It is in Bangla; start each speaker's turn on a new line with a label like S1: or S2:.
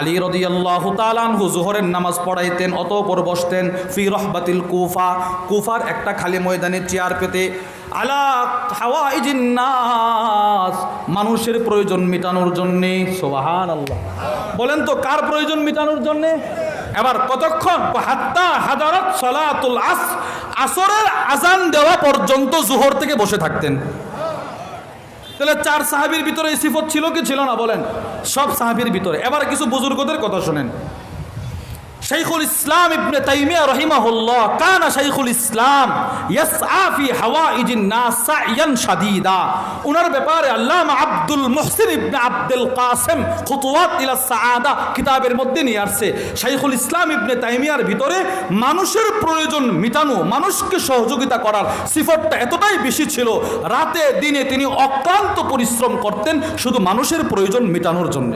S1: আলী রাদিয়াল্লাহু তাআলা আনহু যোহরের নামাজ পড়াইতেন, অতঃপর বসতেন ফি রহবাতিল কুফা, কুফার একটা খালি ময়দানে চেয়ার পেতে, আলা হাওয়াইজিন নাস, মানুষের প্রয়োজন মেটানোর জন্যে। সুবহানাল্লাহ, বলেন তো কার প্রয়োজন মেটানোর জন্যে? এবার কতক্ষণ? হাত্তা হাদারাত সালাতুল আসর, আসরের আজান দেওয়া পর্যন্ত যোহর থেকে বসে থাকতেন। তাহলে 4 সাহাবীর ভিতরে এই সিফত ছিল কি ছিল না বলেন? সব সাহাবীর ভিতরে। এবার কিছু বুজুর্গদের কথা শুনেন। শাইখুল ইসলাম ইবনে তাইমিয়া রাহিমাহুল্লাহ, কানা শাইখুল ইসলাম ইয়াসআ ফি হাওয়াইজিন নাস সাইয়ান শাদীদা। উনার ব্যাপারে আল্লামা আব্দুল মুহসিন ইবনে আব্দুল কাসিম খুতুওয়াত ইলা সাআদা কিতাবের মধ্যে নিয়ে আসছে, শাইখুল ইসলাম ইবনে তাইমিয়ার ভিতরে মানুষের প্রয়োজন মিটানো, মানুষকে সহযোগিতা করার সিফতটা এতটাই বেশি ছিল, রাতে দিনে তিনি অক্লান্ত পরিশ্রম করতেন শুধু মানুষের প্রয়োজন মেটানোর জন্য।